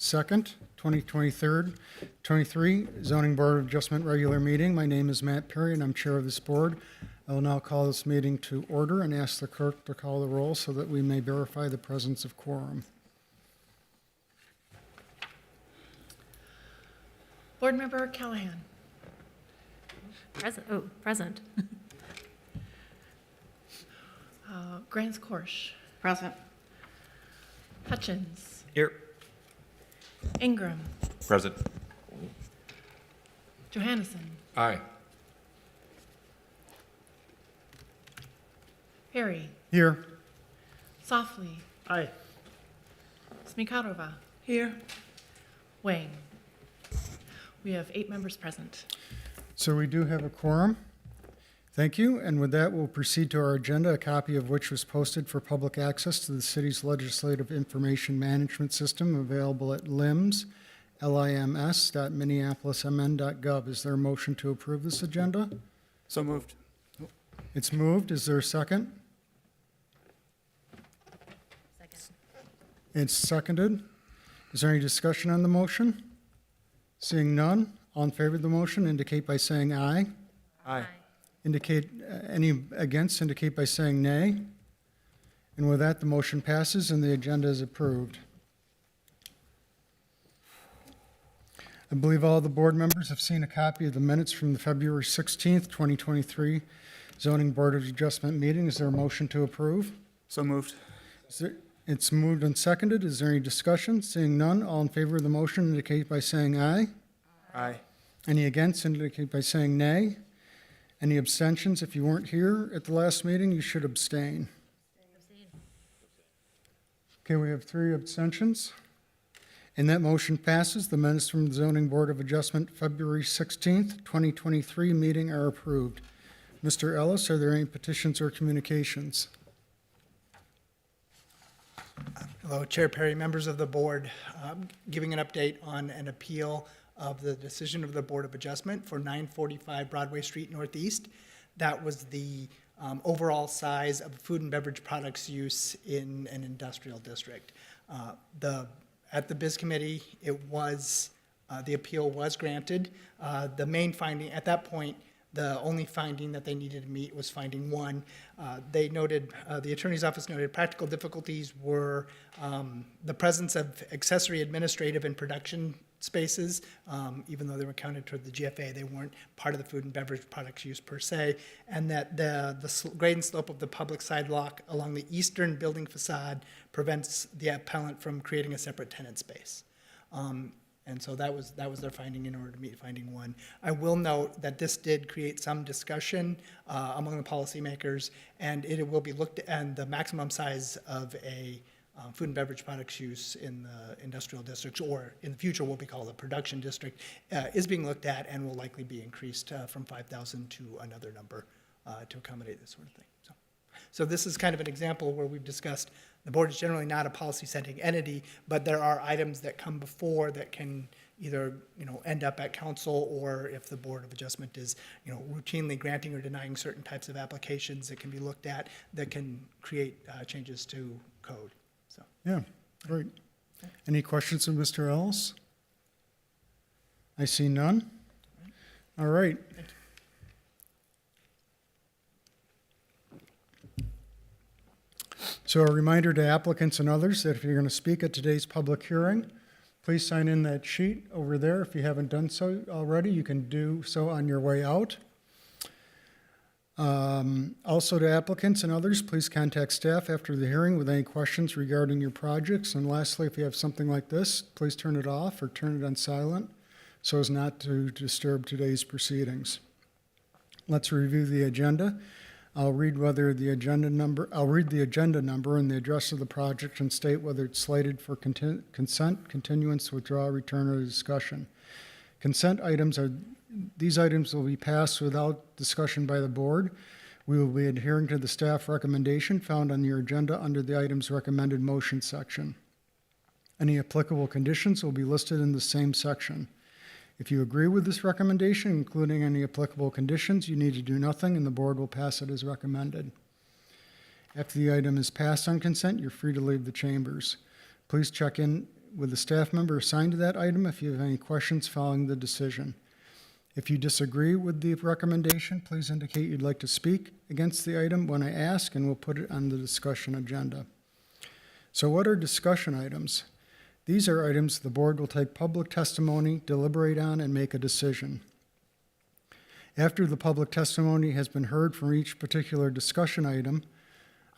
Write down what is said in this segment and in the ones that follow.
2nd, 2023 Zoning Board of Adjustment regular meeting. My name is Matt Perry, and I'm chair of this board. I will now call this meeting to order and ask the clerk to call the roll so that we may verify the presence of quorum. Board Member Callahan. Present. Oh, present. Grants Korsch. Present. Hutchins. Here. Ingram. Present. Johannesson. Aye. Perry. Here. Softly. Aye. Smikarova. Here. Wang. We have 8 members present. So we do have a quorum. Thank you. And with that, we'll proceed to our agenda, a copy of which was posted for public access to the city's legislative information management system, available at lims.minneapolismn.gov. Is there a motion to approve this agenda? So moved. It's moved. Is there a second? Second. It's seconded. Is there any discussion on the motion? Seeing none, all in favor of the motion indicate by saying aye. Aye. Any against indicate by saying nay. And with that, the motion passes and the agenda is approved. I believe all the board members have seen a copy of the minutes from the February 16th, 2023 Zoning Board of Adjustment meeting. Is there a motion to approve? So moved. It's moved and seconded. Is there any discussion? Seeing none, all in favor of the motion indicate by saying aye. Aye. Any against indicate by saying nay. Any abstentions? If you weren't here at the last meeting, you should abstain. Okay, we have 3 abstentions. And that motion passes. The minutes from the Zoning Board of Adjustment February 16th, 2023 meeting are approved. Mr. Ellis, are there any petitions or communications? Hello, Chair Perry, members of the board. Giving an update on an appeal of the decision of the Board of Adjustment for 945 Broadway Street Northeast. That was the overall size of food and beverage products use in an industrial district. At the BIZ committee, the appeal was granted. The main finding, at that point, the only finding that they needed to meet was finding 1. They noted, the attorney's office noted practical difficulties were the presence of accessory administrative and production spaces. Even though they were counted toward the GFA, they weren't part of the food and beverage products use per se, and that the grade and slope of the public sidewalk along the eastern building facade prevents the appellant from creating a separate tenant space. And so that was their finding in order to meet finding 1. I will note that this did create some discussion among the policymakers, and it will be looked at, and the maximum size of a food and beverage products use in the industrial districts, or in the future will be called a production district, is being looked at and will likely be increased from 5,000 to another number to accommodate this sort of thing. So this is kind of an example where we've discussed the board is generally not a policy-setting entity, but there are items that come before that can either end up at council, or if the Board of Adjustment is routinely granting or denying certain types of applications that can be looked at that can create changes to code. So Yeah, great. Any questions of Mr. Ellis? I see none. All right. So a reminder to applicants and others that if you're going to speak at today's public hearing, please sign in that sheet over there. If you haven't done so already, you can do so on your way out. Also to applicants and others, please contact staff after the hearing with any questions regarding your projects. And lastly, if you have something like this, please turn it off or turn it on silent so as not to disturb today's proceedings. Let's review the agenda. I'll read the agenda number and the address of the project and state whether it's slated for consent, continuance, withdrawal, return, or discussion. Consent items these items will be passed without discussion by the board. We will be adhering to the staff recommendation found on your agenda under the items recommended motion section. Any applicable conditions will be listed in the same section. If you agree with this recommendation, including any applicable conditions, you need to do nothing and the board will pass it as recommended. After the item is passed on consent, you're free to leave the chambers. Please check in with the staff member assigned to that item if you have any questions following the decision. If you disagree with the recommendation, please indicate you'd like to speak against the item when I ask, and we'll put it on the discussion agenda. So what are discussion items? These are items the board will take public testimony, deliberate on, and make a decision. After the public testimony has been heard for each particular discussion item,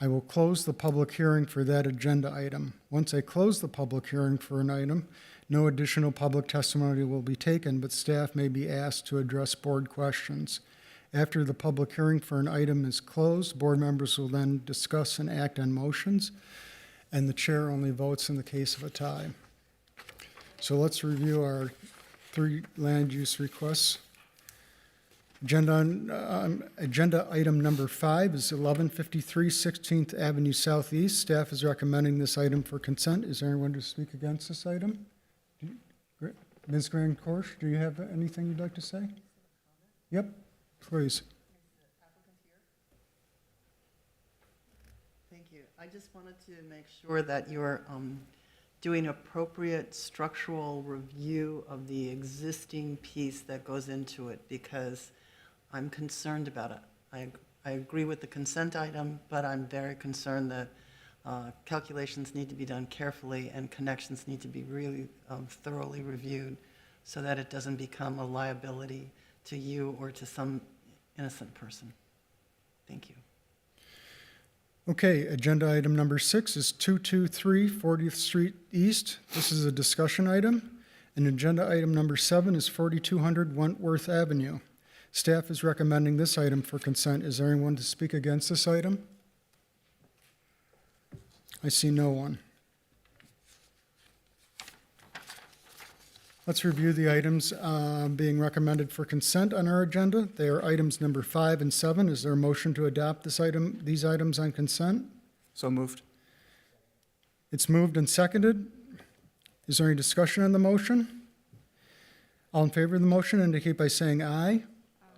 I will close the public hearing for that agenda item. Once I close the public hearing for an item, no additional public testimony will be taken, but staff may be asked to address board questions. After the public hearing for an item is closed, board members will then discuss and act on motions, and the chair only votes in the case of a tie. So let's review our 3 land use requests. Agenda item number 5 is 1153 16th Avenue Southeast. Staff is recommending this item for consent. Is there anyone to speak against this item? Ms. Grand-Korsh, do you have anything you'd like to say? Yep, please. Thank you. I just wanted to make sure that you're doing appropriate structural review of the existing piece that goes into it, because I'm concerned about it. I agree with the consent item, but I'm very concerned that calculations need to be done carefully and connections need to be really thoroughly reviewed so that it doesn't become a liability to you or to some innocent person. Thank you. Okay, agenda item number 6 is 223 40th Street East. This is a discussion item. And agenda item number 7 is 4200 Wentworth Avenue. Staff is recommending this item for consent. Is there anyone to speak against this item? I see no one. Let's review the items being recommended for consent on our agenda. They are items number 5 and 7. Is there a motion to adopt these items on consent? So moved. It's moved and seconded. Is there any discussion on the motion? All in favor of the motion indicate by saying aye.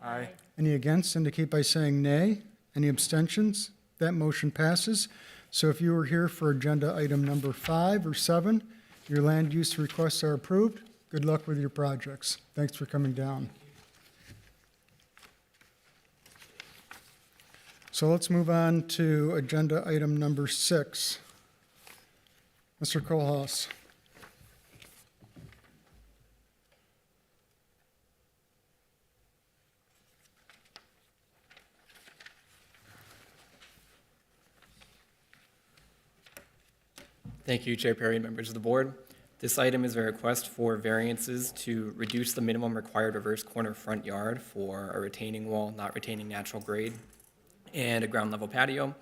Aye. Any against indicate by saying nay. Any abstentions? That motion passes. So if you were here for agenda item number 5 or 7, your land use requests are approved. Good luck with your projects. Thanks for coming down. So let's move on to agenda item number 6. Mr. Kohlhaas. Thank you, Chair Perry and members of the board. This item is a request for variances to reduce the minimum required reverse corner front yard for a retaining wall not retaining natural grade and a ground level patio.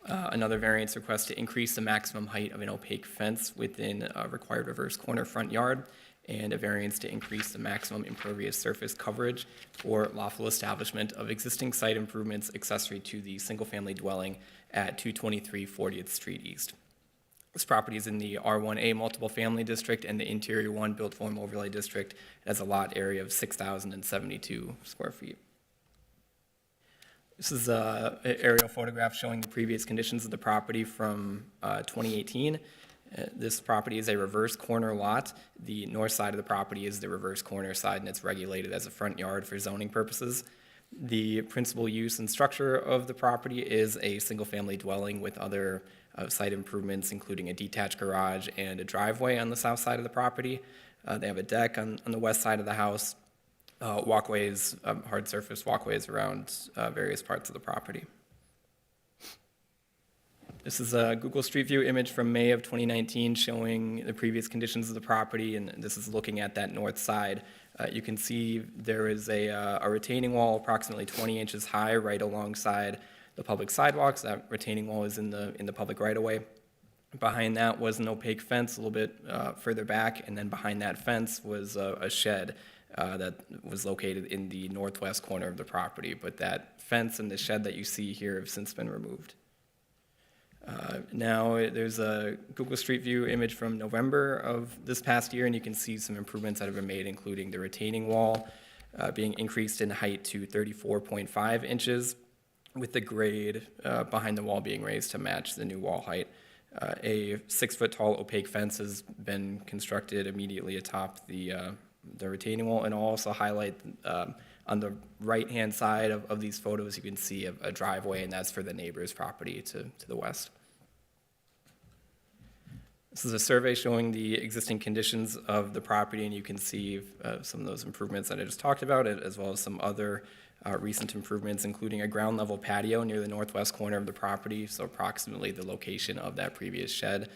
Another variance request to increase the maximum height of an opaque fence within a required reverse corner front yard, and a variance to increase the maximum impervious surface coverage for lawful establishment of existing site improvements accessory to the single-family dwelling at 223 40th Street East. This property is in the R1A multiple family district and the Interior 1 built form overlay district. It has a lot area of 6,072 square feet. This is an aerial photograph showing the previous conditions of the property from 2018. This property is a reverse corner lot. The north side of the property is the reverse corner side, and it's regulated as a front yard for zoning purposes. The principal use and structure of the property is a single-family dwelling with other site improvements, including a detached garage and a driveway on the south side of the property. They have a deck on the west side of the house, walkways, hard surface walkways around various parts of the property. This is a Google Street View image from May of 2019 showing the previous conditions of the property, and this is looking at that north side. You can see there is a retaining wall approximately 20 inches high right alongside the public sidewalks. That retaining wall is in the public right-of-way. Behind that was an opaque fence a little bit further back, and then behind that fence was a shed that was located in the northwest corner of the property. But that fence and the shed that you see here have since been removed. Now there's a Google Street View image from November of this past year, and you can see some improvements that have been made, including the retaining wall being increased in height to 34.5 inches, with the grade behind the wall being raised to match the new wall height. A 6-foot-tall opaque fence has been constructed immediately atop the retaining wall, and I'll also highlight on the right-hand side of these photos, you can see a driveway, and that's for the neighbor's property to the west. This is a survey showing the existing conditions of the property, and you can see some of those improvements that I just talked about, as well as some other recent improvements, including a ground-level patio near the northwest corner of the property, so approximately the location of that previous shed.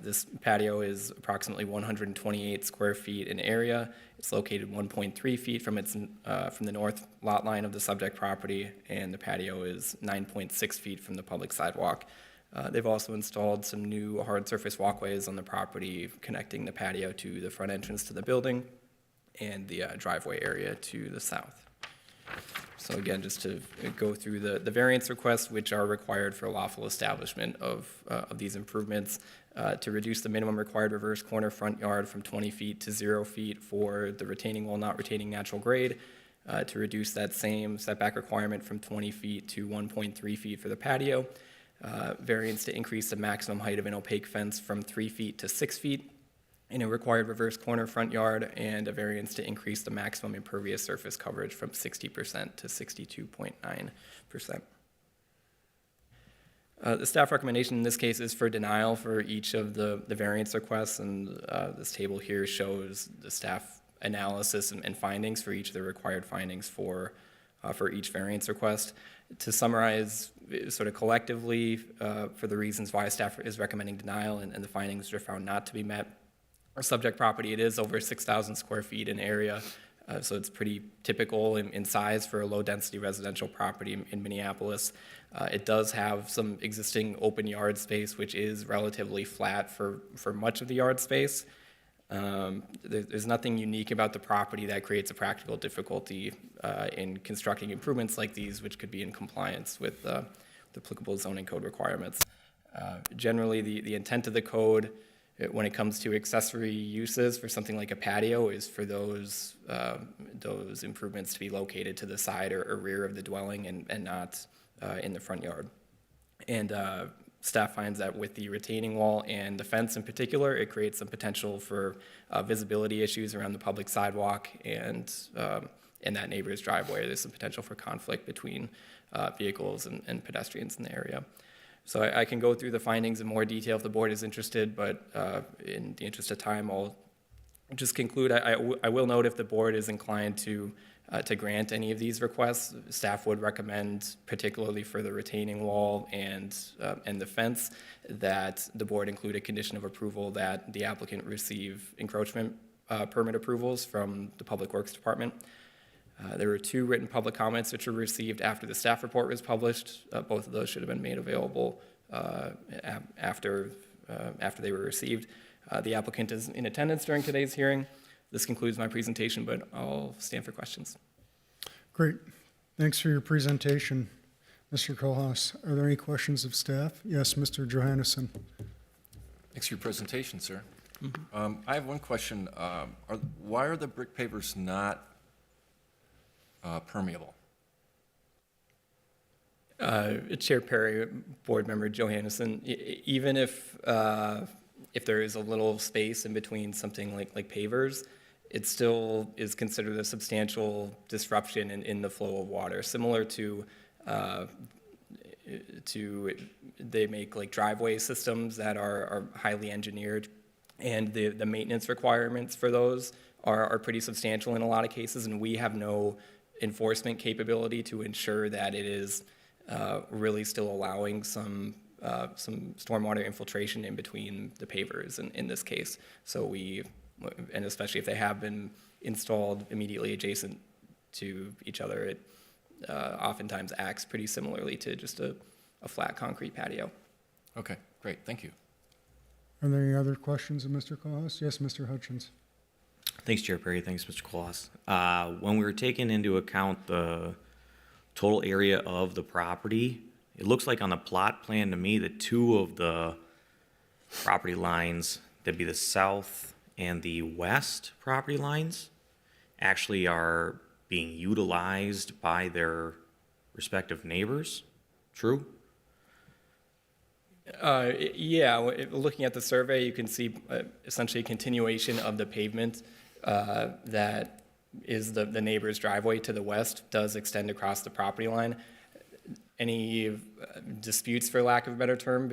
This patio is approximately 128 square feet in area. It's located 1.3 feet from the north lot line of the subject property, and the patio is 9.6 feet from the public sidewalk. They've also installed some new hard surface walkways on the property connecting the patio to the front entrance to the building and the driveway area to the south. So again, just to go through the variance requests, which are required for lawful establishment of these improvements, to reduce the minimum required reverse corner front yard from 20 feet to 0 feet for the retaining wall not retaining natural grade, to reduce that same setback requirement from 20 feet to 1.3 feet for the patio, variance to increase the maximum height of an opaque fence from 3 feet to 6 feet in a required reverse corner front yard, and a variance to increase the maximum impervious surface coverage from 60% to 62.9%. The staff recommendation in this case is for denial for each of the variance requests, and this table here shows the staff analysis and findings for each of the required findings for each variance request. To summarize sort of collectively for the reasons why staff is recommending denial and the findings are found not to be met, our subject property, it is over 6,000 square feet in area, so it's pretty typical in size for a low-density residential property in Minneapolis. It does have some existing open yard space, which is relatively flat for much of the yard space. There's nothing unique about the property that creates a practical difficulty in constructing improvements like these, which could be in compliance with the applicable zoning code requirements. Generally, the intent of the code when it comes to accessory uses for something like a patio is for those improvements to be located to the side or rear of the dwelling and not in the front yard. And staff finds that with the retaining wall and the fence in particular, it creates some potential for visibility issues around the public sidewalk and that neighbor's driveway. There's some potential for conflict between vehicles and pedestrians in the area. So I can go through the findings in more detail if the board is interested, but in the interest of time, I'll just conclude. I will note if the board is inclined to grant any of these requests, staff would recommend, particularly for the retaining wall and the fence, that the board include a condition of approval that the applicant receive encroachment permit approvals from the Public Works Department. There were 2 written public comments which were received after the staff report was published. Both of those should have been made available after they were received. The applicant is in attendance during today's hearing. This concludes my presentation, but I'll stand for questions. Great. Thanks for your presentation, Mr. Kohlhaas. Are there any questions of staff? Yes, Mr. Johannesson. Thanks for your presentation, sir. I have one question. Why are the brick pavers not permeable? Chair Perry, Board Member Johannesson, even if there is a little space in between something like pavers, it still is considered a substantial disruption in the flow of water, similar to they make like driveway systems that are highly engineered, and the maintenance requirements for those are pretty substantial in a lot of cases, and we have no enforcement capability to ensure that it is really still allowing some stormwater infiltration in between the pavers in this case. So and especially if they have been installed immediately adjacent to each other, it oftentimes acts pretty similarly to just a flat concrete patio. Okay, great, thank you. Are there any other questions of Mr. Kohlhaas? Yes, Mr. Hutchins. Thanks, Chair Perry. Thanks, Mr. Kohlhaas. When we were taking into account the total area of the property, it looks like on the plot plan to me that 2 of the property lines, that'd be the south and the west property lines, actually are being utilized by their respective neighbors. True? Yeah, looking at the survey, you can see essentially a continuation of the pavement that is the neighbor's driveway to the west does extend across the property line. Any disputes, for lack of a better term,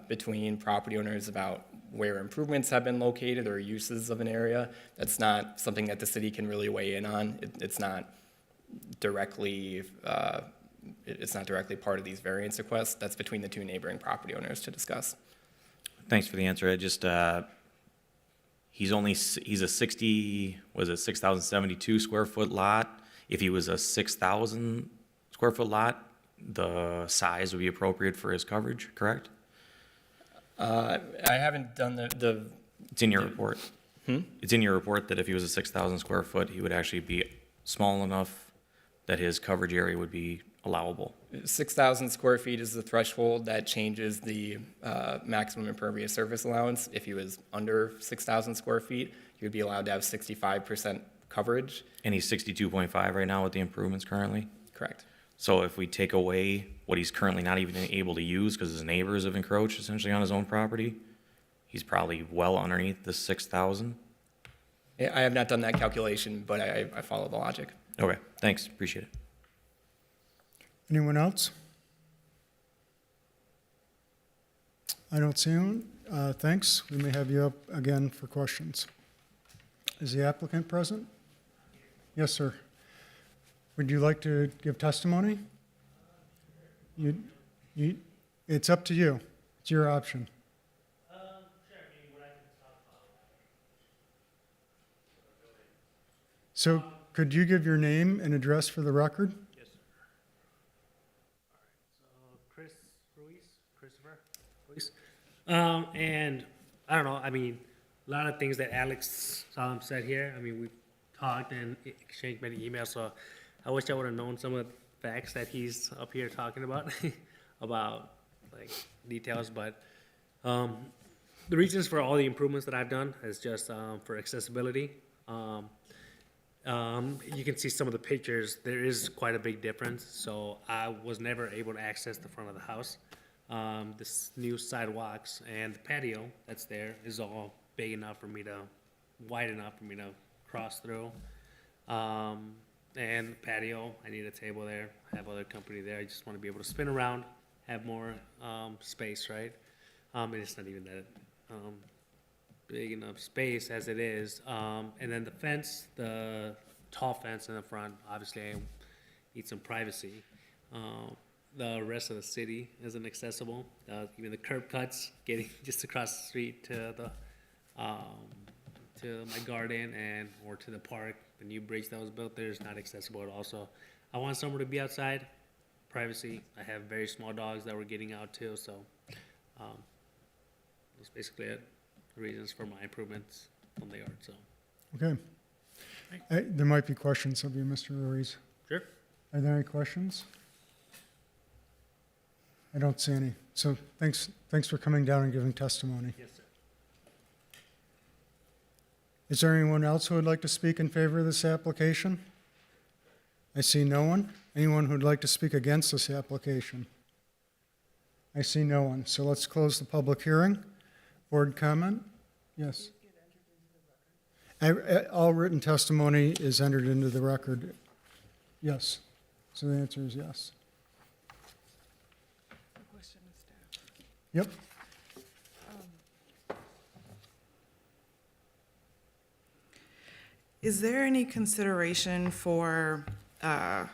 between property owners about where improvements have been located or uses of an area, that's not something that the city can really weigh in on. It's not directly part of these variance requests. That's between the two neighboring property owners to discuss. Thanks for the answer. I just, he's a 6,072 square foot lot. If he was a 6,000 square foot lot, the size would be appropriate for his coverage, correct? I haven't done the It's in your report. It's in your report that if he was a 6,000 square foot, he would actually be small enough that his coverage area would be allowable. 6,000 square feet is the threshold that changes the maximum impervious surface allowance. If he was under 6,000 square feet, he would be allowed to have 65% coverage. And he's 62.5 right now with the improvements currently? Correct. So if we take away what he's currently not even able to use because his neighbors have encroached essentially on his own property, he's probably well underneath the 6,000? I have not done that calculation, but I follow the logic. Okay, thanks, appreciate it. Anyone else? I don't see anyone. Thanks. We may have you up again for questions. Is the applicant present? Yes, sir. Would you like to give testimony? It's up to you. It's your option. So could you give your name and address for the record? Yes, sir. All right, so Christopher Ruiz. And I don't know, I mean, a lot of things that Alex said here, I mean, we've talked and exchanged many emails, so I wish I would have known some of the facts that he's up here talking about, about like details, but the reasons for all the improvements that I've done is just for accessibility. You can see some of the pictures, there is quite a big difference, so I was never able to access the front of the house. This new sidewalks and the patio that's there is all big enough for me to, wide enough for me to cross through. And the patio, I need a table there, I have other company there, I just want to be able to spin around, have more space, right? And it's not even that big enough space as it is. And then the fence, the tall fence in the front, obviously I need some privacy. The rest of the city isn't accessible. Even the curb cuts, getting just across the street to my garden and or to the park, the new bridge that was built there is not accessible at all. So I want somewhere to be outside, privacy. I have very small dogs that were getting out too, so that's basically it. Reasons for my improvements on the yard, so. Okay. There might be questions of you, Mr. Ruiz. Sure. Are there any questions? I don't see any. So thanks for coming down and giving testimony. Yes, sir. Is there anyone else who would like to speak in favor of this application? I see no one. Anyone who'd like to speak against this application? I see no one. So let's close the public hearing. Board comment? Yes. All written testimony is entered into the record. Yes. So the answer is yes. Yep. Is there any consideration for a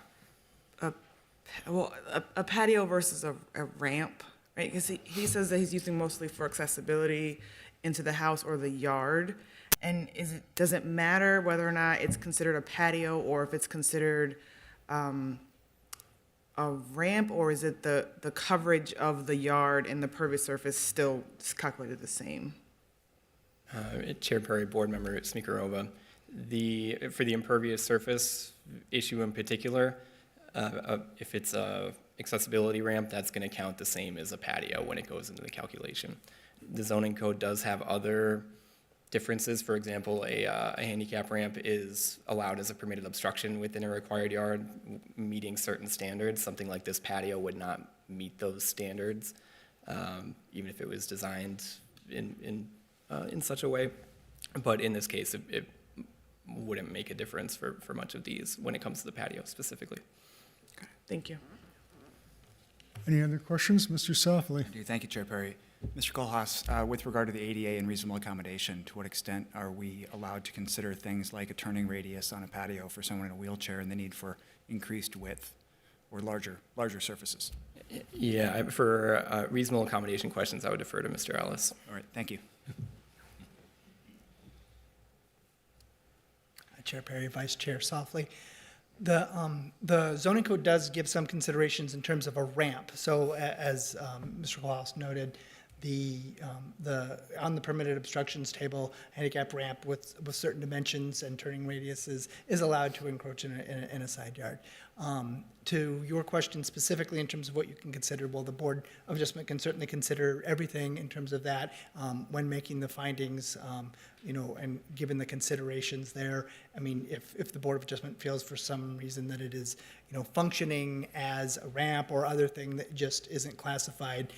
patio versus a ramp, right? Because he says that he's using mostly for accessibility into the house or the yard. And does it matter whether or not it's considered a patio or if it's considered a ramp, or is it the coverage of the yard and the pervious surface still calculated the same? Chair Perry, Board Member Smikarova, for the impervious surface issue in particular, if it's a accessibility ramp, that's going to count the same as a patio when it goes into the calculation. The zoning code does have other differences. For example, a handicap ramp is allowed as a permitted obstruction within a required yard, meeting certain standards. Something like this patio would not meet those standards. even if it was designed in such a way. But in this case, it wouldn't make a difference for much of these when it comes to the patio specifically. Thank you. Any other questions? Mr. Softly? I do. Thank you, Chair Perry. Mr. Kohlhaas, with regard to the ADA and reasonable accommodation, to what extent are we allowed to consider things like a turning radius on a patio for someone in a wheelchair and the need for increased width or larger surfaces? Yeah, for reasonable accommodation questions, I would defer to Mr. Ellis. All right, thank you. Chair Perry, Vice Chair Softly. The zoning code does give some considerations in terms of a ramp. So as Mr. Wallace noted, on the permitted obstructions table, handicap ramp with certain dimensions and turning radiuses is allowed to encroach in a side yard. To your question specifically in terms of what you can consider, well, the Board of Adjustment can certainly consider everything in terms of that when making the findings, and given the considerations there. I mean, if the Board of Adjustment feels for some reason that it is, functioning as a ramp or other thing that just isn't classified,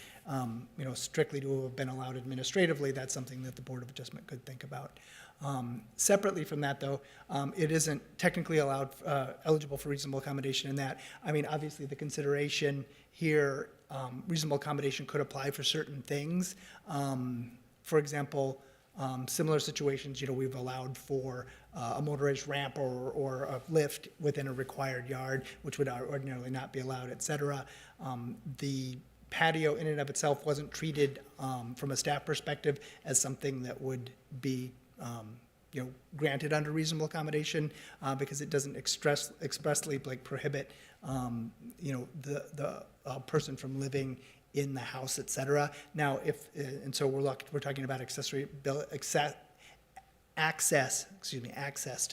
strictly to have been allowed administratively, that's something that the Board of Adjustment could think about. Separately from that, though, it isn't technically allowed, eligible for reasonable accommodation in that. I mean, obviously, the consideration here, reasonable accommodation could apply for certain things. For example, similar situations, we've allowed for a motorized ramp or a lift within a required yard, which would ordinarily not be allowed, et cetera. The patio in and of itself wasn't treated from a staff perspective as something that would be granted under reasonable accommodation because it doesn't expressly prohibit the person from living in the house, et cetera. Now, and so we're talking about access to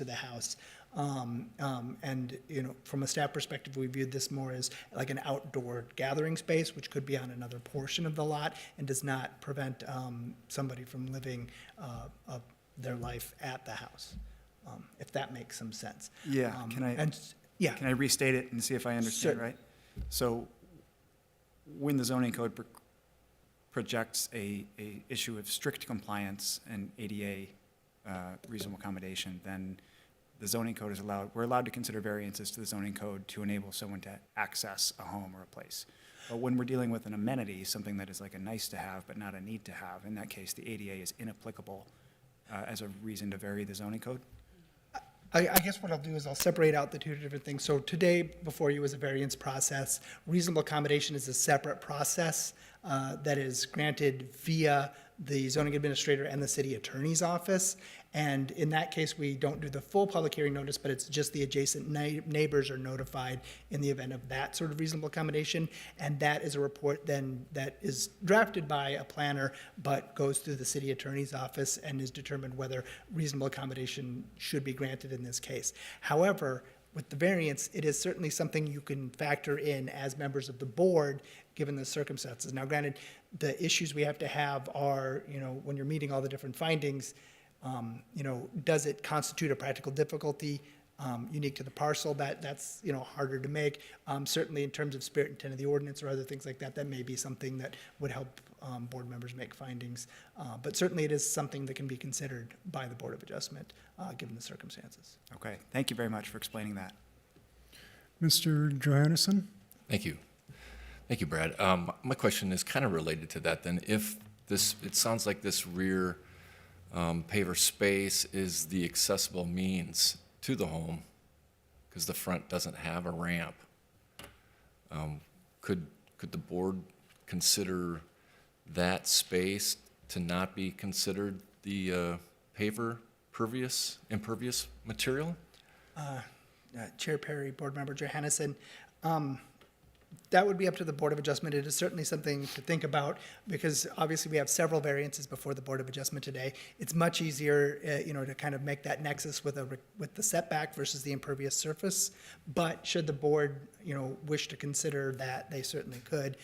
the house. And from a staff perspective, we viewed this more as like an outdoor gathering space, which could be on another portion of the lot and does not prevent somebody from living their life at the house, if that makes some sense. Yeah, can I restate it and see if I understand Sure. right? So when the zoning code projects a issue of strict compliance and ADA reasonable accommodation, then the zoning code we're allowed to consider variances to the zoning code to enable someone to access a home or a place. But when we're dealing with an amenity, something that is like a nice to have but not a need to have, in that case, the ADA is inapplicable as a reason to vary the zoning code? I guess what I'll do is I'll separate out the two different things. So today, before you was a variance process. Reasonable accommodation is a separate process that is granted via the zoning administrator and the city attorney's office. And in that case, we don't do the full public hearing notice, but it's just the adjacent neighbors are notified in the event of that sort of reasonable accommodation. And that is a report then that is drafted by a planner, but goes through the city attorney's office and is determined whether reasonable accommodation should be granted in this case. However, with the variance, it is certainly something you can factor in as members of the board, given the circumstances. Now, granted, the issues we have to have are, when you're meeting all the different findings, does it constitute a practical difficulty unique to the parcel? That's harder to make. Certainly in terms of spirit and intent of the ordinance or other things like that, that may be something that would help board members make findings. But certainly it is something that can be considered by the Board of Adjustment, given the circumstances. Okay, thank you very much for explaining that. Mr. Johannesson? Thank you. Thank you, Brad. My question is kind of related to that then. If it sounds like this rear paver space is the accessible means to the home, because the front doesn't have a ramp, could the board consider that space to not be considered the paver impervious material? Chair Perry, Board Member Johannesson, that would be up to the Board of Adjustment. It is certainly something to think about because obviously we have several variances before the Board of Adjustment today. It's much easier, to kind of make that nexus with the setback versus the impervious surface. But should the board, wish to consider that, they certainly could.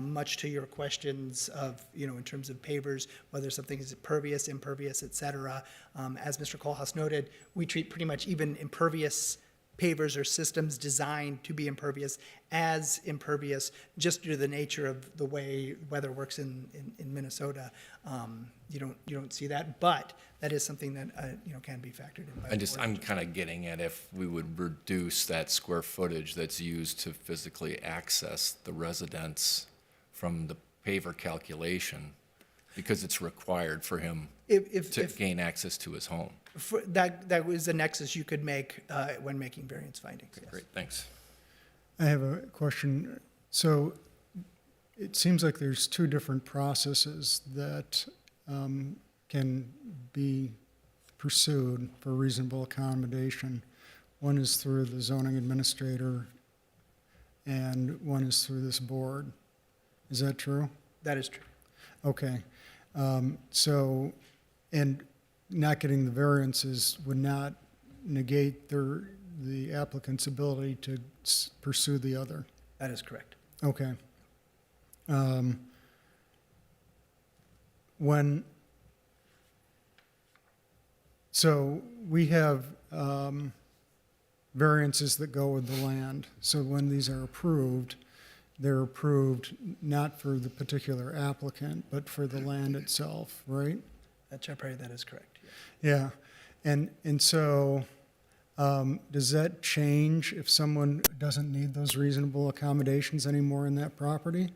Much to your questions of, in terms of pavers, whether something is pervious, impervious, et cetera. As Mr. Kohlhaas noted, we treat pretty much even impervious pavers or systems designed to be impervious as impervious, just due to the nature of the way weather works in Minnesota. You don't see that, but that is something that, can be factored in. By the board. I'm kind of getting at if we would reduce that square footage that's used to physically access the residence from the paver calculation, because it's required for him to gain access to his home. That was a nexus you could make when making variance findings. Yes. Great, thanks. I have a question. So it seems like there's two different processes that can be pursued for reasonable accommodation. One is through the zoning administrator, and one is through this board. Is that true? That is true. Okay. And not getting the variances would not negate the applicant's ability to pursue the other. That is correct. Okay. So we have variances that go with the land. So when these are approved, they're approved not for the particular applicant, but for the land itself, right? Chair Perry, that is correct. Yeah. And so does that change if someone doesn't need those reasonable accommodations anymore in that property?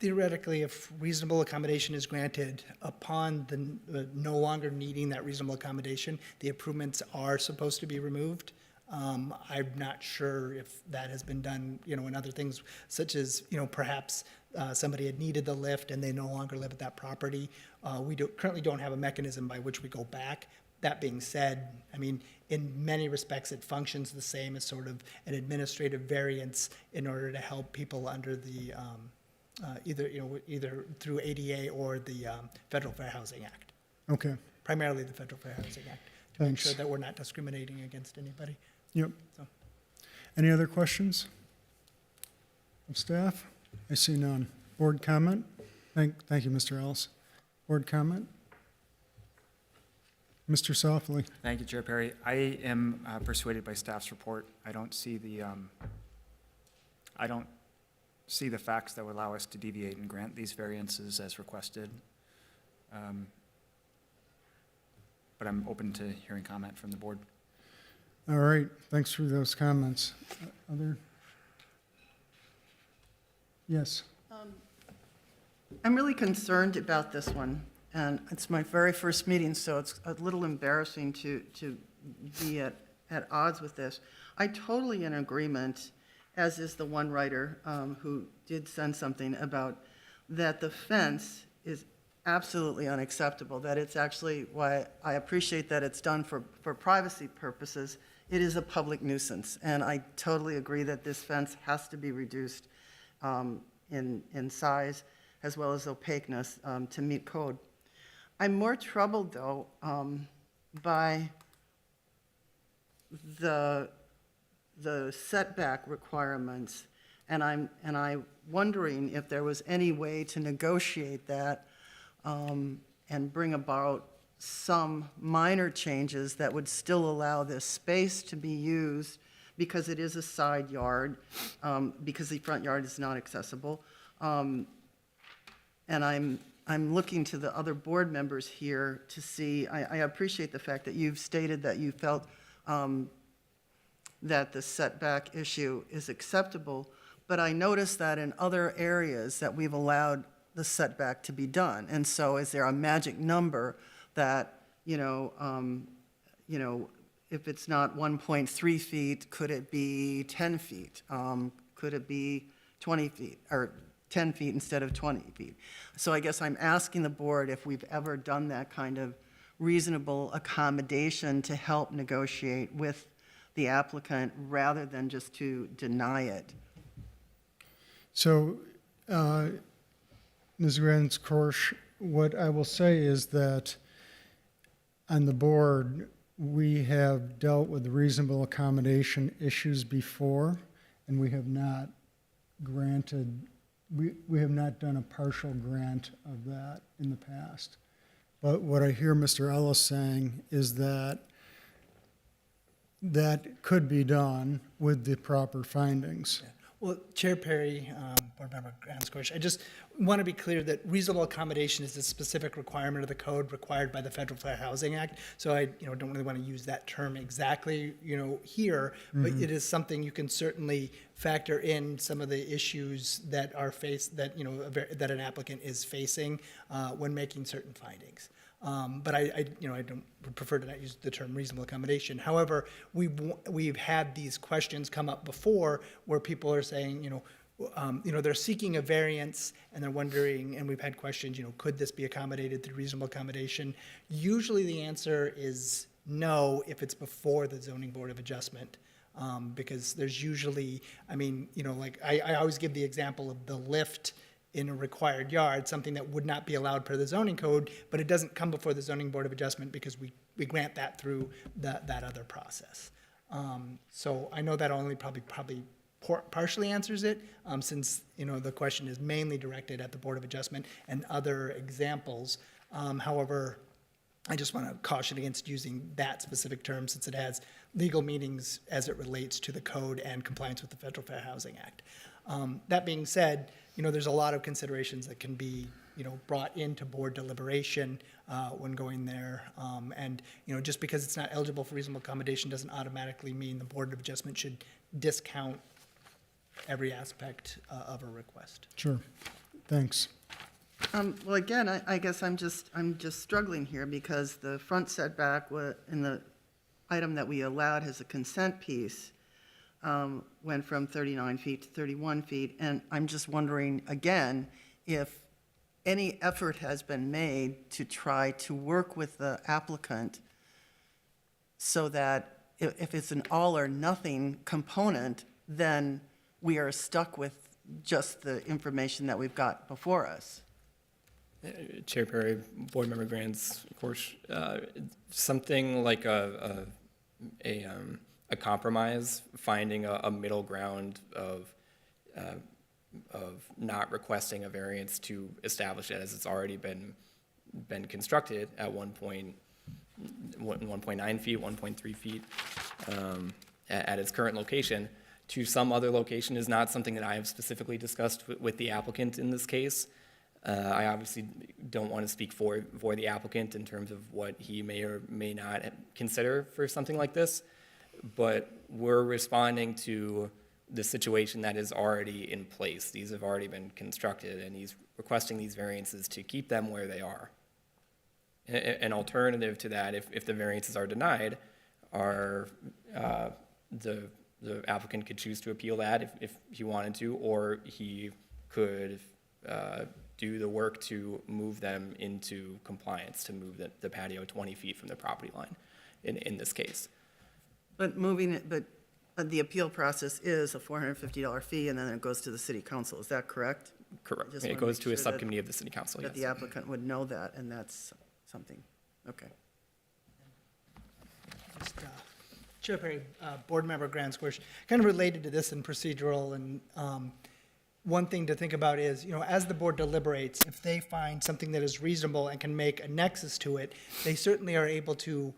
Theoretically, if reasonable accommodation is granted upon the no longer needing that reasonable accommodation, the improvements are supposed to be removed. I'm not sure if that has been done, in other things, such as, perhaps somebody had needed the lift and they no longer live at that property. We currently don't have a mechanism by which we go back. That being said, in many respects, it functions the same as sort of an administrative variance in order to help people under the either through ADA or the Federal Fair Housing Act. Okay. Primarily the Federal Fair Housing Act, to make Thanks. sure that we're not discriminating against anybody. Yep. So. Any other questions of staff? I see none. Board comment? Thank you, Mr. Ellis. Board comment? Mr. Softly. Thank you, Chair Perry. I am persuaded by staff's report. I don't see the facts that would allow us to deviate and grant these variances as requested. But I'm open to hearing comment from the board. All right, thanks for those comments. Other? Yes. I'm really concerned about this one, and it's my very first meeting, so it's a little embarrassing to be at odds with this. I totally in agreement, as is the one writer who did send something about that the fence is absolutely unacceptable, that it's actually why I appreciate that it's done for privacy purposes. It is a public nuisance, and I totally agree that this fence has to be reduced in size as well as opaqueness to meet code. I'm more troubled, though, by the setback requirements, and I'm wondering if there was any way to negotiate that and bring about some minor changes that would still allow this space to be used, because it is a side yard, because the front yard is not accessible. And I'm looking to the other board members here to see, I appreciate the fact that you've stated that you felt that the setback issue is acceptable, but I noticed that in other areas that we've allowed the setback to be done. And so is there a magic number that, if it's not 1.3 feet, could it be 10 feet? Could it be 20 feet, or 10 feet instead of 20 feet? So I guess I'm asking the board if we've ever done that kind of reasonable accommodation to help negotiate with the applicant rather than just to deny it. So, Ms. Grans-Korsch, what I will say is that on the board, we have dealt with reasonable accommodation issues before, and we have not granted, we have not done a partial grant of that in the past. But what I hear Mr. Ellis saying is that that could be done with the proper findings. Well, Chair Perry, Board Member Grant-Squish, I just want to be clear that reasonable accommodation is a specific requirement of the code required by the Federal Fair Housing Act. So I, don't really want to use that term exactly, here, but it is something you can certainly factor in some of the issues that are that an applicant is facing when making certain findings. But I don't would prefer to not use the term reasonable accommodation. However, we've had these questions come up before where people are saying, they're seeking a variance and they're wondering, and we've had questions, could this be accommodated through reasonable accommodation? Usually the answer is no if it's before the Zoning Board of Adjustment. Because there's usually, I always give the example of the lift in a required yard, something that would not be allowed per the zoning code, but it doesn't come before the Zoning Board of Adjustment because we grant that through that other process. So I know that only probably partially answers it, since, the question is mainly directed at the Board of Adjustment and other examples. However, I just want to caution against using that specific term since it has legal meanings as it relates to the code and compliance with the Federal Fair Housing Act. That being said, there's a lot of considerations that can be, brought into board deliberation when going there. And, just because it's not eligible for reasonable accommodation doesn't automatically mean the Board of Adjustment should discount every aspect of a request. Sure, thanks. Well, again, I guess I'm just struggling here because the front setback in the item that we allowed as a consent piece went from 39 feet to 31 feet. And I'm just wondering, again, if any effort has been made to try to work with the applicant so that if it's an all or nothing component, then we are stuck with just the information that we've got before us. Chair Perry, Board Member Grants, of course, something like a compromise, finding a middle ground of not requesting a variance to establish it as it's already been constructed at 1.9 feet, 1.3 feet at its current location to some other location is not something that I have specifically discussed with the applicant in this case. I obviously don't want to speak for the applicant in terms of what he may or may not consider for something like this, but we're responding to the situation that is already in place. These have already been constructed, and he's requesting these variances to keep them where they are. An alternative to that, if the variances are denied, are the applicant could choose to appeal that if he wanted to, or he could do the work to move them into compliance, to move the patio 20 feet from the property line in this case. But moving it, but the appeal process is a $450 fee, and then it goes to the city council. Is that correct? Correct. Just It wanna goes make to a sure that- subcommittee of the city council, That the yes. applicant would know that, and that's something. Okay. Just, Chair Perry, Board Member Grant-Squish, kind of related to this in procedural, and one thing to think about is, as the board deliberates, if they find something that is reasonable and can make a nexus to it, they certainly are able to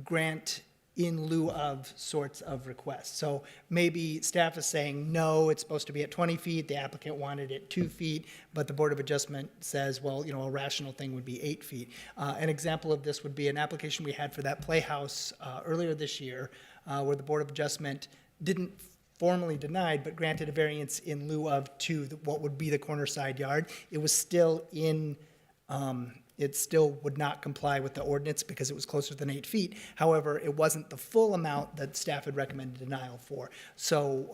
grant in lieu of sorts of requests. So maybe staff is saying, no, it's supposed to be at 20 feet, the applicant wanted it 2 feet, but the Board of Adjustment says, well, a rational thing would be 8 feet. An example of this would be an application we had for that playhouse earlier this year, where the Board of Adjustment didn't formally denied, but granted a variance in lieu of what would be the corner side yard. It was still it still would not comply with the ordinance because it was closer than 8 feet. However, it wasn't the full amount that staff had recommended denial for. So,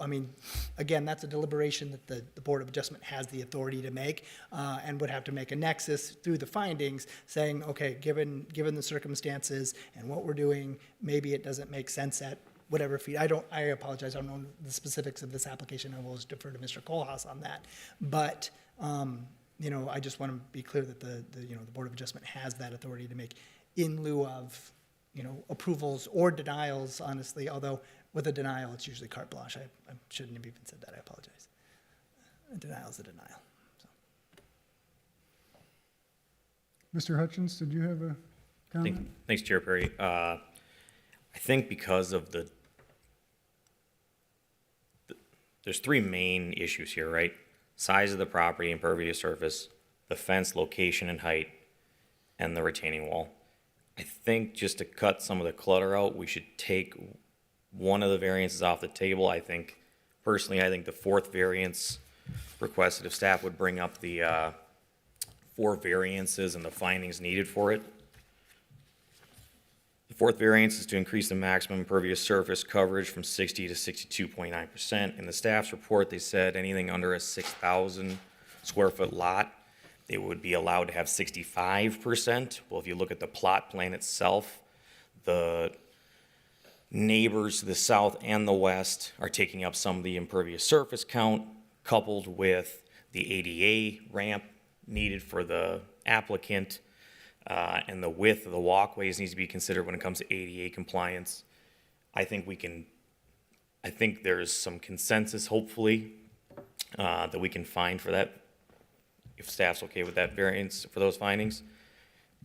again, that's a deliberation that the Board of Adjustment has the authority to make, and would have to make a nexus through the findings saying, okay, given the circumstances and what we're doing, maybe it doesn't make sense at whatever feet. I apologize, I don't know the specifics of this application. I will defer to Mr. Kohlhaas on that. But, I just want to be clear that the Board of Adjustment has that authority to make in lieu of, approvals or denials, honestly, although with a denial, it's usually carte blanche. I shouldn't have even said that, I apologize. A denial is a denial. So. Mr. Hutchins, did you have a comment? Thanks, Chair Perry. I think because of the there's three main issues here, right? Size of the property, impervious surface, the fence location and height, and the retaining wall. I think just to cut some of the clutter out, we should take one of the variances off the table. Personally, I think the fourth variance requested, if staff would bring up the 4 variances and the findings needed for it. The fourth variance is to increase the maximum impervious surface coverage from 60 to 62.9%. In the staff's report, they said anything under a 6,000 square foot lot, they would be allowed to have 65%. Well, if you look at the plot plan itself, the neighbors to the south and the west are taking up some of the impervious surface count, coupled with the ADA ramp needed for the applicant, and the width of the walkways needs to be considered when it comes to ADA compliance. I think there's some consensus, hopefully, that we can find for that, if staff's okay with that variance for those findings.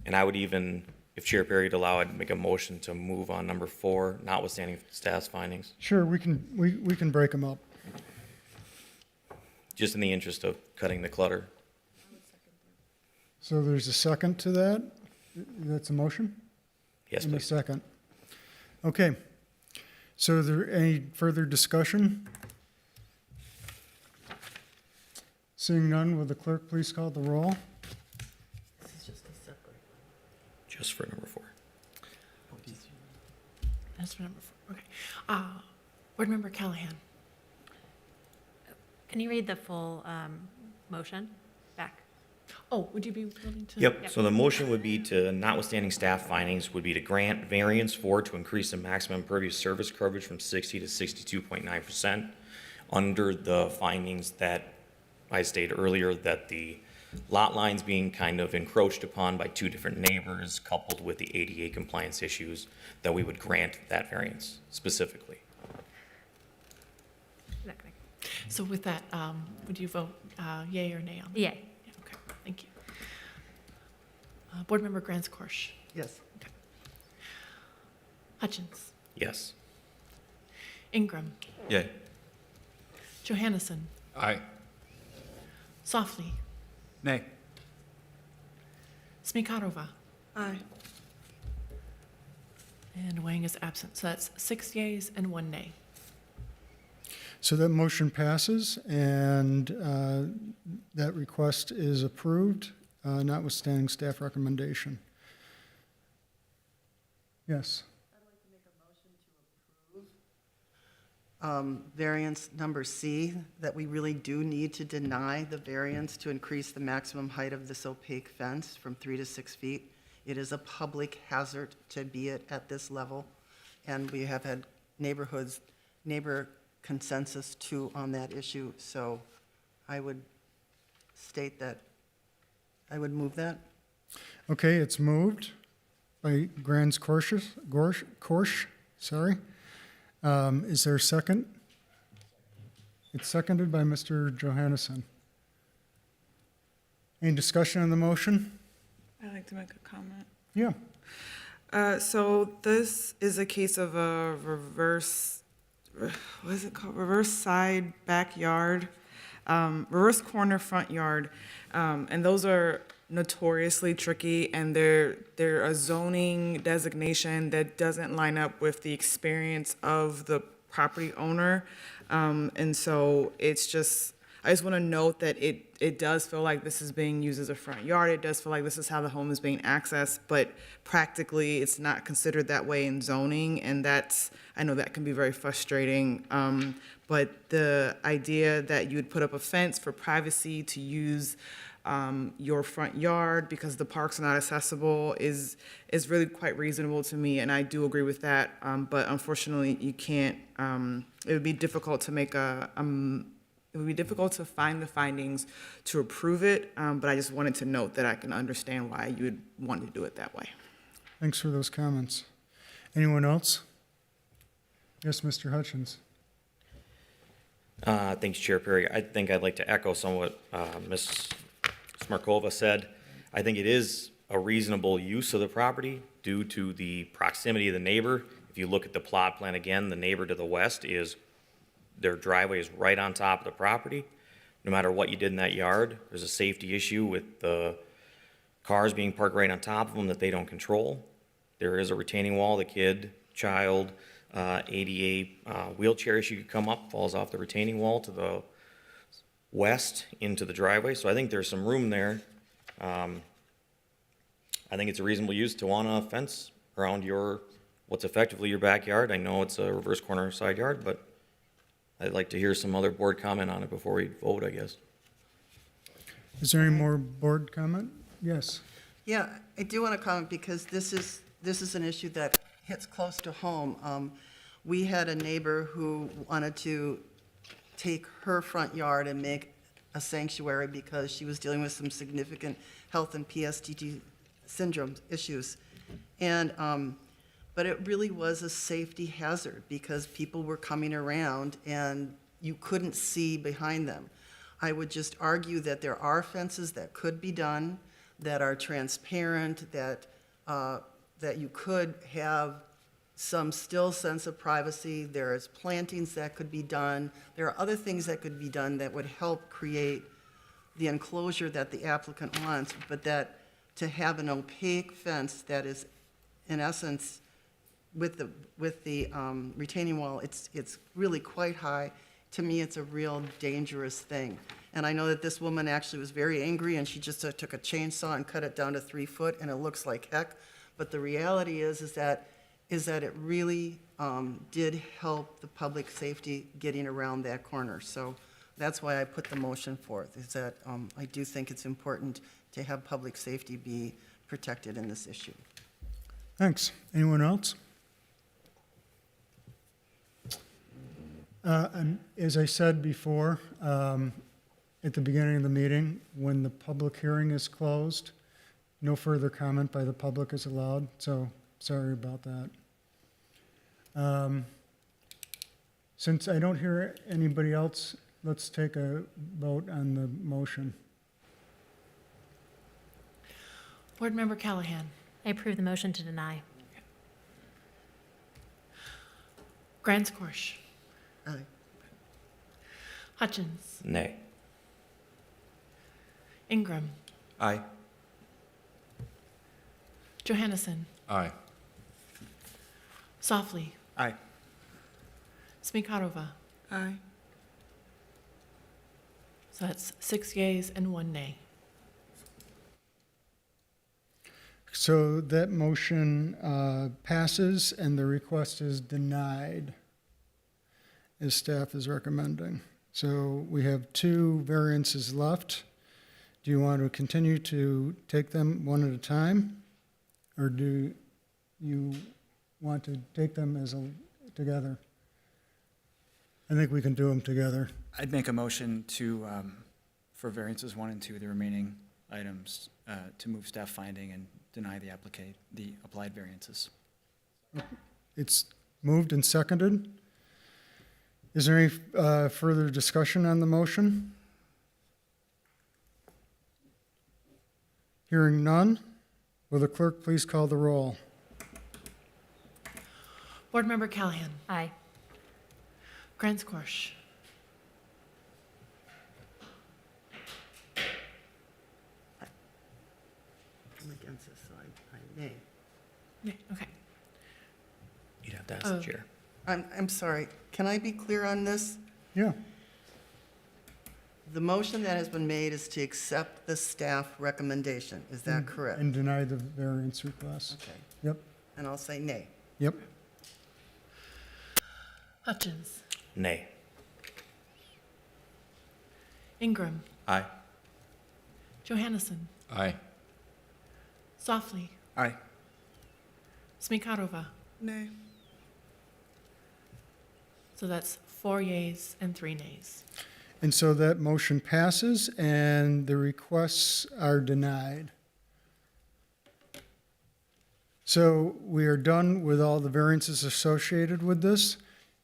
And I would even, if Chair Perry would allow, I'd make a motion to move on number 4, notwithstanding staff's findings, Sure, we can break them up. just in the interest of cutting the clutter. So there's a second to that? That's a motion? Yes, And a please. second. Okay. So is there any further discussion? Seeing none, will the clerk please call the roll? Just for number 4. That's for number 4. Okay. Board Member Callahan. Can you read the full motion back? Oh, would you be willing to? Yep, so the motion would be to, notwithstanding staff findings, would be to grant variance to increase the maximum impervious surface coverage from 60 to 62.9% under the findings that I stated earlier, that the lot lines being kind of encroached upon by 2 different neighbors, coupled with the ADA compliance issues, that we would grant that variance specifically. Exactly. So with that, would you vote yea or nay on that? Yay. Yeah, okay, thank you. Board Member Grants-Korsch. Yes. Hutchins. Yes. Ingram. Yay. Johannesson. Aye. Softly. Nay. Smikarova. Aye. And Wang is absent. So that's 6 yeas and 1 nay. So that motion passes, and that request is approved, notwithstanding staff recommendation. Yes. Variance number C, that we really do need to deny the variance to increase the maximum height of this opaque fence from 3 to 6 feet. It is a public hazard to be it at this level, and we have had neighbor consensus too on that issue, so I would state that, I would move that. Okay, it's moved by Gorsch, sorry. Is there a second? It's seconded by Mr. Johannesson. Any discussion on the motion? I'd like to make a comment. Yeah. So this is a case of a reverse, what is it called? Reverse side backyard, reverse corner front yard. And those are notoriously tricky, and they're a zoning designation that doesn't line up with the experience of the property owner. And so it's just, I just want to note that it does feel like this is being used as a front yard. It does feel like this is how the home is being accessed, but practically it's not considered that way in zoning, and I know that can be very frustrating. But the idea that you would put up a fence for privacy to use your front yard because the parks are not accessible is really quite reasonable to me, and I do agree with that. But unfortunately, you can't. It would be difficult to make it would be difficult to find the findings to approve it. But I just wanted to note that I can understand why you would want to do it that way. Thanks for those comments. Anyone else? Yes, Mr. Hutchins. Thanks, Chair Perry. I think I'd like to echo some of what Ms. Smirkova said. I think it is a reasonable use of the property due to the proximity of the neighbor. If you look at the plot plan again, the neighbor to the west is their driveway is right on top of the property. No matter what you did in that yard, there's a safety issue with the cars being parked right on top of them that they don't control. There is a retaining wall, the kid, child, ADA wheelchair issue could come up, falls off the retaining wall to the west into the driveway, so I think there's some room there. I think it's a reasonable use to want a fence around what's effectively your backyard. I know it's a reverse corner side yard, but I'd like to hear some other board comment on it before we vote, I guess. Is there any more board comment? Yes. Yeah, I do want to comment because this is an issue that hits close to home. We had a neighbor who wanted to take her front yard and make a sanctuary because she was dealing with some significant health and PSTD syndrome issues. And, but it really was a safety hazard because people were coming around and you couldn't see behind them. I would just argue that there are fences that could be done, that are transparent, that you could have some still sense of privacy. There's plantings that could be done. There are other things that could be done that would help create the enclosure that the applicant wants, but that to have an opaque fence that is, in essence, with the retaining wall, it's really quite high. To me, it's a real dangerous thing. And I know that this woman actually was very angry, and she just took a chainsaw and cut it down to 3 foot, and it looks like heck. But the reality is that it really did help the public safety getting around that corner. So that's why I put the motion forth, is that I do think it's important to have public safety be protected in this issue. Thanks. Anyone else? And as I said before, at the beginning of the meeting, when the public hearing is closed, no further comment by the public is allowed, so sorry about that. Since I don't hear anybody else, let's take a vote on the motion. Board Member Callahan. I approve the motion to deny. Grants-Korsch. Aye. Hutchins. Nay. Ingram. Aye. Johannesson. Aye. Softly. Aye. Smikarova. Aye. So that's 6 yeas and 1 nay. So that motion passes and the request is denied, as staff is recommending. So we have 2 variances left. Do you want to continue to take them one at a time? Or do you want to take them together? I think we can do them together. I'd make a motion to, for variances 1 and 2, the remaining items, to move staff finding and deny the applied variances. It's moved and seconded. Is there any further discussion on the motion? Hearing none, will the clerk please call the roll? Board Member Callahan. Aye. Grants-Korsch. I'm against this, so I nay. Nay, okay. You'd have to ask the Oh. chair. I'm sorry, can I be clear on this? Yeah, The motion that has been made is to accept the staff recommendation, is that correct? and deny the variance request. Okay, Yep, and I'll say nay. yep. Hutchins. Nay. Ingram. Aye. Johannesson. Aye. Softly. Aye. Smikarova. Nay. So that's 4 yeas and 3 nays. And so that motion passes and the requests are denied. So we are done with all the variances associated with this.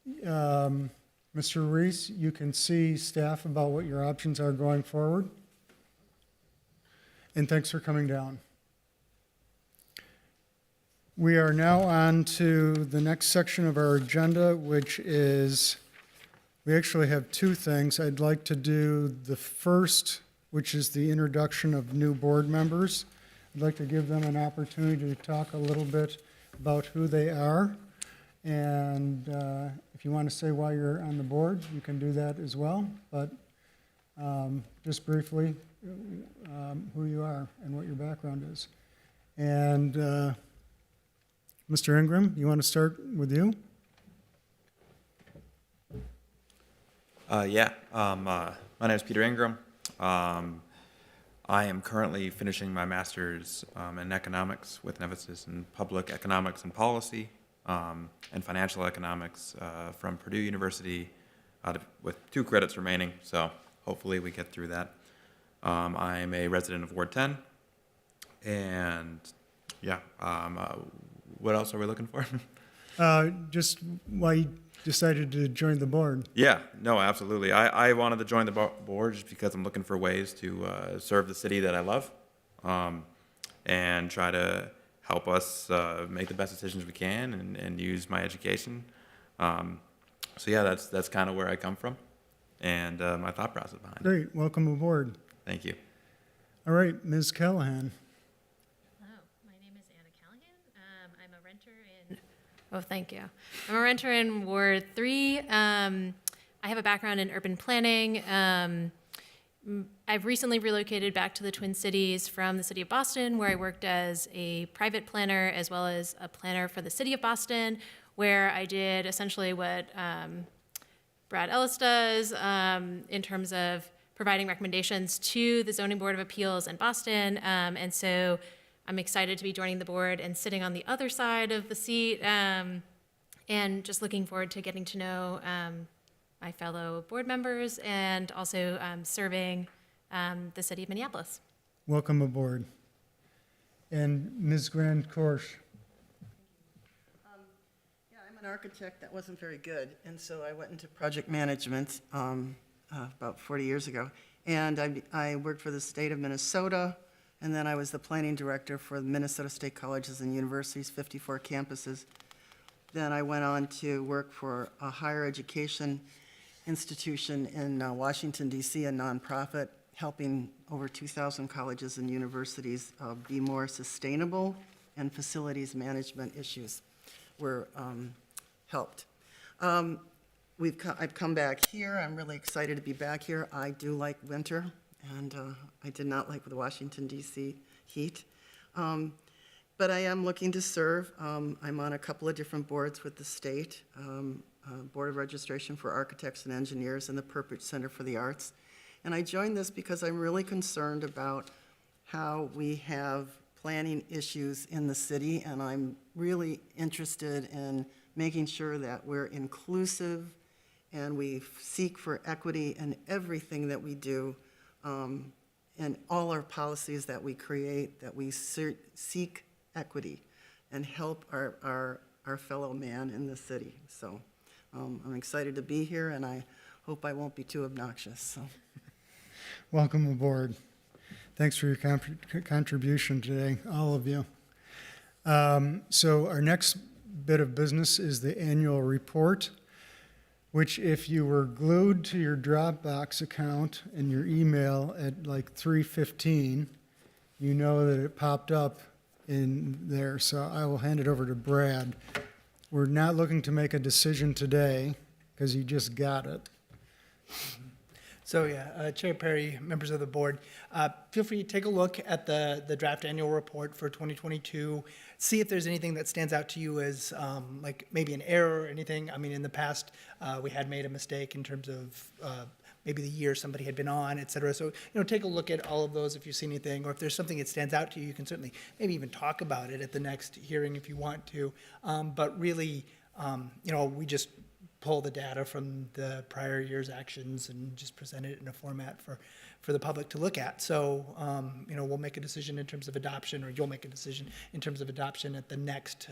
Mr. Reese, you can see staff about what your options are going forward. And thanks for coming down. We are now on to the next section of our agenda, which is We actually have two things. I'd like to do the first, which is the introduction of new board members. I'd like to give them an opportunity to talk a little bit about who they are. And if you want to say why you're on the board, you can do that as well. But just briefly, who you are and what your background is. And Mr. Ingram, you want to start with you? My name is Peter Ingram. I am currently finishing my master's in economics with an emphasis in public economics and policy and financial economics from Purdue University with 2 credits remaining, so hopefully we get through that. I am a resident of Ward 10, and what else are we looking for? Just why you decided to join the board. Yeah, no, absolutely. I wanted to join the board just because I'm looking for ways to serve the city that I love and try to help us make the best decisions we can and use my education. That's kind of where I come from and my thought process behind it. Great, welcome aboard. Thank you. All right, Ms. Callahan. Hello, my name is Anna Callahan. I'm a renter in, oh, thank you. I'm a renter in Ward 3. I have a background in urban planning. I've recently relocated back to the Twin Cities from the city of Boston, where I worked as a private planner as well as a planner for the city of Boston, where I did essentially what Brad Ellis does in terms of providing recommendations to the Zoning Board of Appeals in Boston. And so I'm excited to be joining the board and sitting on the other side of the seat and just looking forward to getting to know my fellow board members and also serving the city of Minneapolis. Welcome aboard. And Ms. Grand Korsh. I'm an architect that wasn't very good, and so I went into project management about 40 years ago. And I worked for the state of Minnesota, and then I was the planning director for the Minnesota State Colleges and Universities, 54 campuses. Then I went on to work for a higher education institution in Washington, D.C., a nonprofit, helping over 2,000 colleges and universities be more sustainable, and facilities management issues were helped. I've come back here. I'm really excited to be back here. I do like winter, and I did not like the Washington, D.C. heat. But I am looking to serve. I'm on a couple of different boards with the state, Board of Registration for Architects and Engineers and the Purpose Center for the Arts. And I joined this because I'm really concerned about how we have planning issues in the city, and I'm really interested in making sure that we're inclusive and we seek for equity in everything that we do, and all our policies that we create, that we seek equity and help our fellow man in the city. So I'm excited to be here, and I hope I won't be too obnoxious. So. Welcome aboard. Thanks for your contribution today, all of you. So our next bit of business is the annual report, which if you were glued to your Dropbox account and your email at like 3:15, you know that it popped up in there. So I will hand it over to Brad. We're not looking to make a decision today because you just got it. So Chair Perry, members of the board, feel free to take a look at the draft annual report for 2022. See if there's anything that stands out to you as like maybe an error or anything. I mean, in the past, we had made a mistake in terms of maybe the year somebody had been on, et cetera. So, take a look at all of those if you see anything, or if there's something that stands out to you, you can certainly maybe even talk about it at the next hearing if you want to. But really, we just pull the data from the prior year's actions and just present it in a format for the public to look at. So, we'll make a decision in terms of adoption, or you'll make a decision in terms of adoption at the next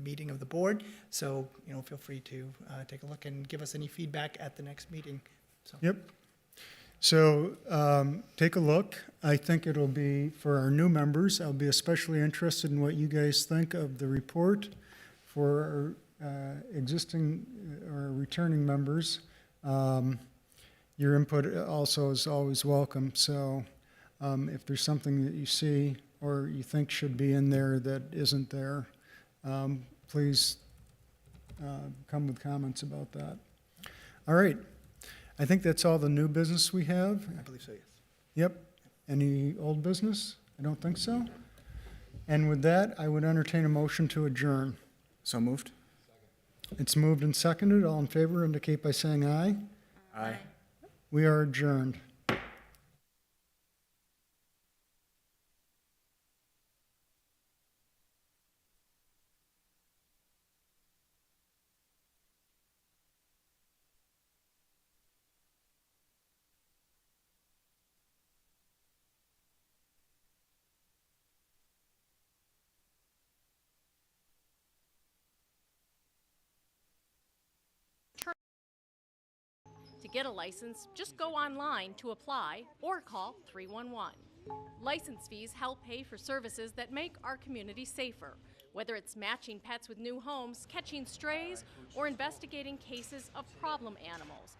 meeting of the board. So, feel free to take a look and give us any feedback at the next meeting. So. Yep. So take a look. I think it'll be, for our new members, I'll be especially interested in what you guys think of the report. For our existing or returning members, Your input also is always welcome, so if there's something that you see or you think should be in there that isn't there, please come with comments about that. All right, I think that's all the new business we have. I believe so, yes. Yep. Any old business? I don't think so. And with that, I would entertain a motion to adjourn. So moved? It's moved and seconded. All in favor indicate by saying aye. Aye. We are adjourned. To get a license, just go online to apply or call 311. License fees help pay for services that make our community safer, whether it's matching pets with new homes, catching strays, or investigating cases of problem animals.